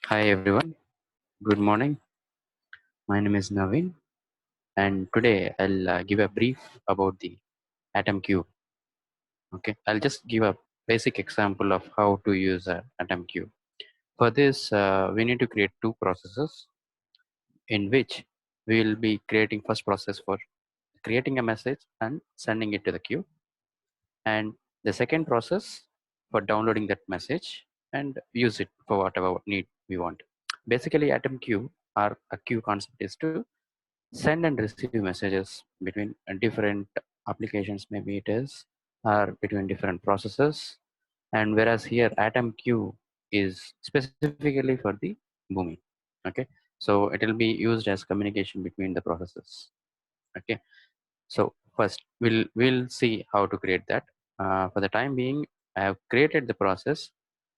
Hi everyone, good morning. My name is Naveen, and today I'll give a brief about the atom cube. Okay, I'll just give a basic example of how to use an atom cube. For this, we need to create two processes in which we will be creating first process for creating a message and sending it to the queue, and the second process for downloading that message and use it for whatever need we want. Basically, atom queue or a queue concept is to send and receive messages between different applications, maybe it is, or between different processes. And whereas here atom queue is specifically for the Boomi. Okay, so it will be used as communication between the processes. Okay, so first we'll see how to create that. For the time being, I have created the process,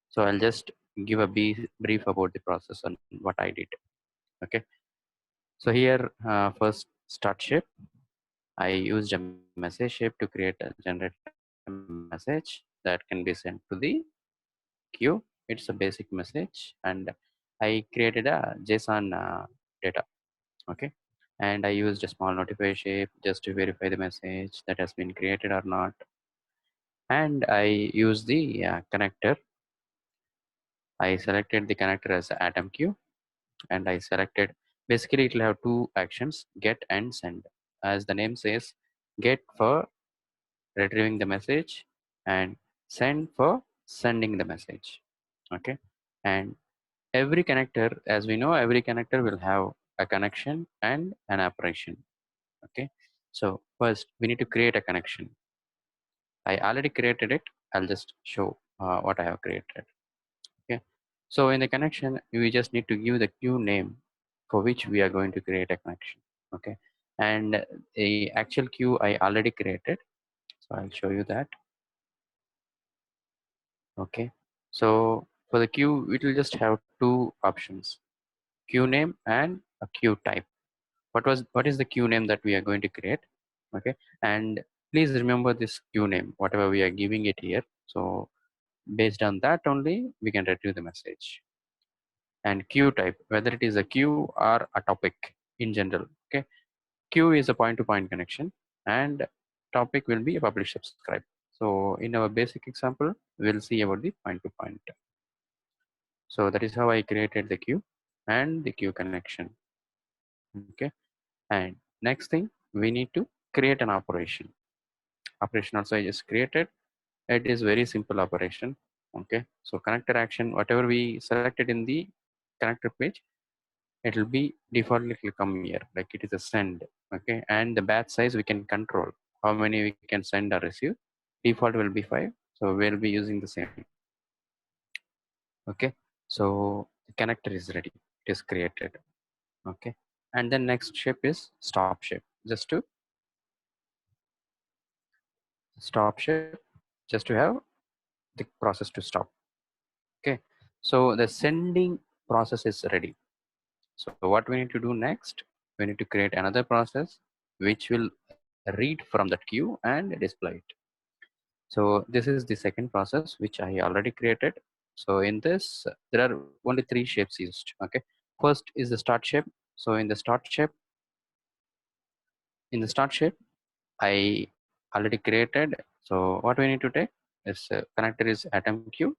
so I'll just give a brief about the process and what I did. Okay, so here first start shape. I used a message shape to create a generate a message that can be sent to the queue. It's a basic message, and I created a JSON data. Okay, and I used a small notify shape just to verify the message that has been created or not. And I used the connector. I selected the connector as atom queue, and I selected, basically it will have two actions, get and send. As the name says, get for retrieving the message and send for sending the message. Okay, and every connector, as we know, every connector will have a connection and an operation. Okay, so first we need to create a connection. I already created it. I'll just show what I have created. Okay, so in the connection we just need to give the queue name for which we are going to create a connection. Okay, and the actual queue I already created, so I'll show you that. Okay, so for the queue it will just have two options, queue name and a queue type. What is the queue name that we are going to create? Okay, and please remember this queue name whatever we are giving it here, so based on that only we can retrieve the message. And queue type, whether it is a queue or a topic in general. Okay, queue is a point to point connection, and topic will be a publish subscribe. So in our basic example we'll see about the point to point. So that is how I created the queue and the queue connection. Okay, and next thing we need to create an operation also I just created. It is very simple operation. Okay, so connector action, whatever we selected in the connector page, it will be defaultly, it will come here like it is a send. Okay, and the batch size we can control how many we can send or receive. Default will be 5, so we'll be using the same. Okay, so the connector is ready, it is created. Okay, and then next shape is stop shape, just to stop shape, just to have the process to stop. Okay, so the sending process is ready. So what we need to do next, we need to create another process which will read from that queue and display it. So this is the second process which I already created. So in this there are only three shapes used. Okay, first is the start shape. So in the start shape I already created. So what we need to take is connector is atom queue,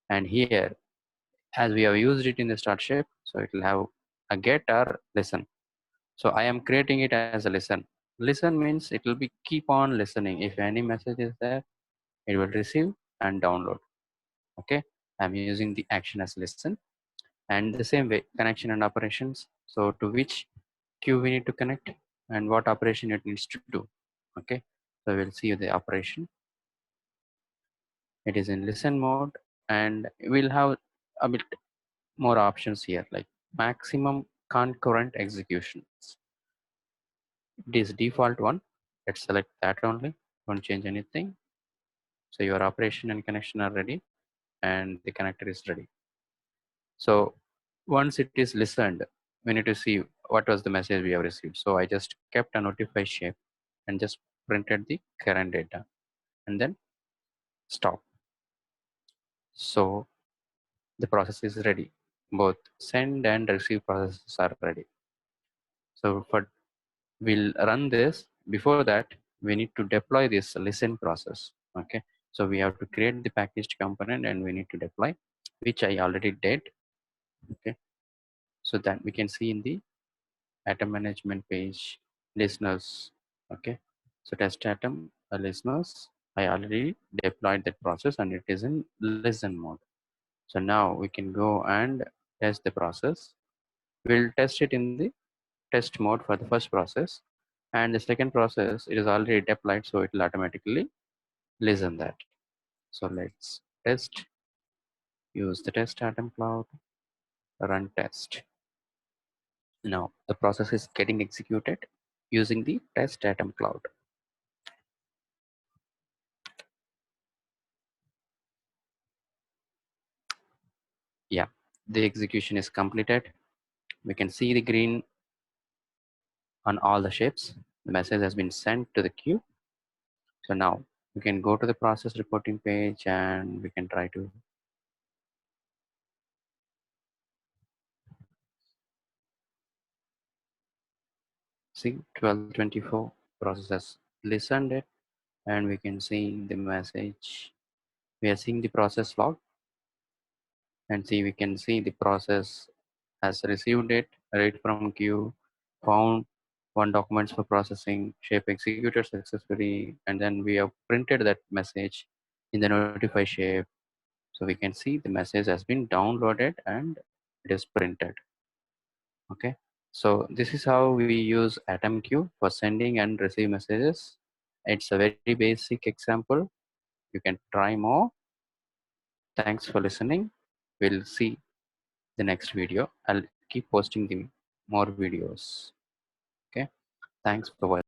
and here as we have used it in the start shape, so it will have a get or listen. So I am creating it as a listen. Listen means it will be keep on listening. If any message is there, it will receive and download. Okay, I'm using the action as listen. And the same way connection and operations, so to which queue we need to connect and what operation it needs to do. Okay, so we'll see the operation. It is in listen mode, and we'll have a bit more options here like maximum concurrent executions. It is default one. Let's select that only, don't change anything. So your operation and connection are ready, and the connector is ready. So once it is listened, we need to see what was the message we have received. So I just kept a notify shape and just printed the current data and then stop. So the process is ready. both send and receive processes are ready. So we'll run this. Before that, we need to deploy this listen process. Okay, so we have to create the packaged component and we need to deploy, which I already did. Okay, so that we can see in the atom management page, listeners. Okay, so test atom listeners, I already deployed that process and it is in listen mode. So now we can go and test the process. We'll test it in the test mode for the first process, and the second process, it is already deployed, so it will automatically listen that. So let's test, use the test atom cloud, run test. Now the process is getting executed using the test atom cloud. Yeah, the execution is completed. We can see the green on all the shapes. The message has been sent to the queue. So now we can go to the process reporting page and we can try to see 1224 process has listened it, and we can see the message. We are seeing the process log, and see we can see the process has received it, read from queue, found one documents for processing, shape executed successfully, and then we have printed that message in the notify shape. So we can see the message has been downloaded and it is printed. Okay, so this is how we use AtomQ for sending and receive messages. It's a very basic example. You can try more. Thanks for listening. We'll see the next video. I'll keep posting the more videos. Okay, thanks for watching.